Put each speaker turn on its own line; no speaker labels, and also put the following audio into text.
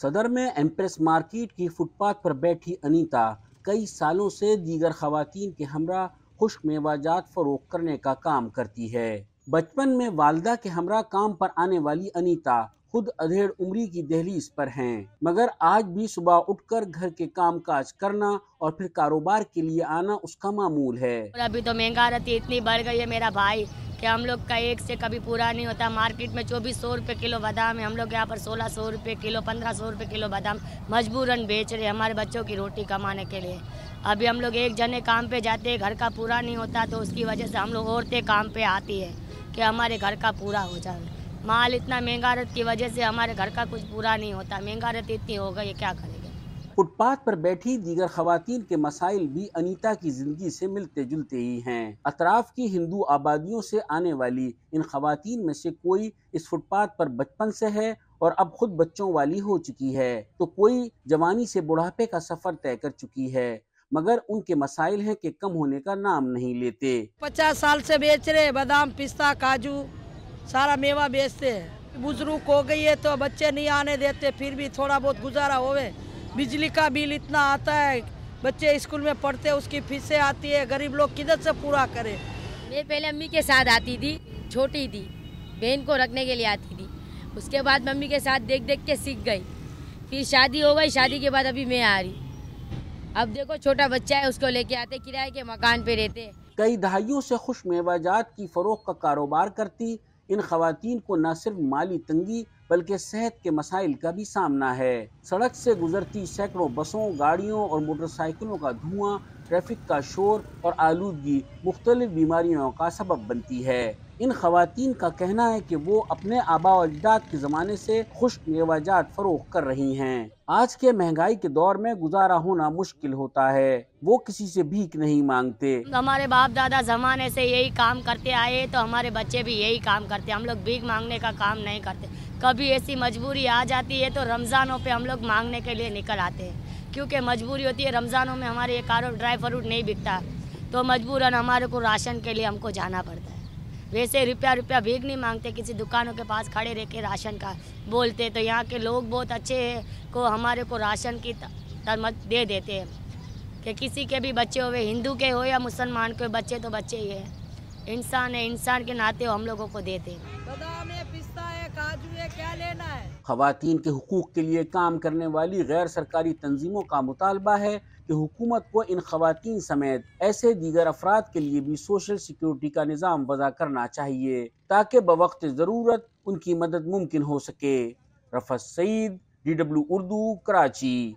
सदर में empress market की फुटपाथ पर बैठी अनीता कई सालों से दीगर खवातीन के हमरा खुश्क मेवाजात फरोख्त करने का काम करती है। बचपन में वालदा के हमरा काम पर आने वाली अनीता खुद अधेड़ उम्री की दहलीज पर हैं, मगर आज भी सुबह उठकर घर के काम काज करना और फिर कारोबार के लिए आना उसका मामूल है।
अभी तो महंगाई इतनी बढ़ गई है मेरा भाई कि हम लोग का एक से कभी पूरा नहीं होता। मार्केट में 2400 रुपये किलो बादाम है, हम लोग यहाँ पर 1600 रुपये किलो 1500 रुपये किलो बादाम मजबूरन बेच रहे हमारे बच्चों की रोटी कमाने के लिए। अभी हम लोग एक जने काम पे जाते हैं, घर का पूरा नहीं होता, तो उसकी वजह से हम लोग औरतें काम पे आती है कि हमारे घर का पूरा हो जाए। माल इतना महंगाई की वजह से हमारे घर का कुछ पूरा नहीं होता। महंगाई इतनी हो गई है, क्या करेंगे।
फुटपाथ पर बैठी दीगर खवातीन के मसाइल भी अनीता की जिंदगी से मिलते जुलते ही हैं। अतराफ की हिंदू आबादियों से आने वाली इन खवातीन में से कोई इस फुटपाथ पर बचपन से है और अब खुद बच्चों वाली हो चुकी है, तो कोई जवानी से बुढ़ापे का सफर तय कर चुकी है, मगर उनके मसाइल हैं कि कम होने का नाम नहीं लेते।
50 साल से बेच रहे बादाम पिस्ता काजू सारा मेवा बेचते हैं। बुजुर्ग हो गई है तो बच्चे नहीं आने देते, फिर भी थोड़ा बहुत गुजारा होवे। बिजली का बिल इतना आता है, बच्चे स्कूल में पढ़ते हैं, उसकी फीसें आती है, गरीब लोग किधर से पूरा करें।
मैं पहले अम्मी के साथ आती थी, छोटी थी, बहन को रखने के लिए आती थी। उसके बाद मम्मी के साथ देख देख के सीख गई, फिर शादी हो गई। शादी के बाद अभी मैं आ रही। अब देखो छोटा बच्चा है, उसको लेके आते, किराए के मकान पे रहते।
कई दहाइयों से खुश मेवाजात की फरोख्त का कारोबार करती इन खवातीन को न सिर्फ माली तंगी बल्कि सेहत के मसाइल का भी सामना है। सड़क से गुजरती सैकड़ों बसों, गाड़ियों और मोटरसाइकिलों का धुआं, ट्रैफिक का शोर और आलूदगी मुख्तलिफ बीमारियों का सबब बनती है। इन खवातीन का कहना है कि वो अपने आबा व अजदाद के ज़माने से खुश्क मेवाजात फरोख्त कर रही हैं। आज के महंगाई के दौर में गुजारा होना मुश्किल होता है। वो किसी से भीख नहीं मांगते।
हमारे बाप दादा जमाने से यही काम करते आए, तो हमारे बच्चे भी यही काम करते। हम लोग भीख मांगने का काम नहीं करते। कभी ऐसी मजबूरी आ जाती है तो रमज़ानों पे हम लोग मांगने के लिए निकल आते हैं, क्योंकि मजबूरी होती है। रमज़ानों में हमारे एक कारो ड्राई फ्रूट नहीं बिकता, तो मजबूरन हमारे को राशन के लिए हमको जाना पड़ता है। वैसे रुपया भीख नहीं मांगते, किसी दुकानों के पास खड़े रह के राशन का बोलते, तो यहाँ के लोग बहुत अच्छे हैं को हमारे को राशन की तरमत दे देते हैं कि किसी के भी बच्चे हुए, हिंदू के हो या मुसलमान के बच्चे, तो बच्चे ही है, इंसान है, इंसान के नाते हम लोगों को देते हैं।
बादाम है, पिस्ता है, काजू है, क्या लेना है।
खवातीन के हुकूक के लिए काम करने वाली गैर सरकारी तंजीमों का मुतालबा है कि हुकूमत को इन खवातीन समेत ऐसे दीगर अफराद के लिए भी सोशल सिक्योरिटी का निज़ाम वज़ा करना चाहिए, ताकि बवक्त ज़रूरत उनकी मदद मुमकिन हो सके। रफ़त सईद, DW उर्दू, कराची।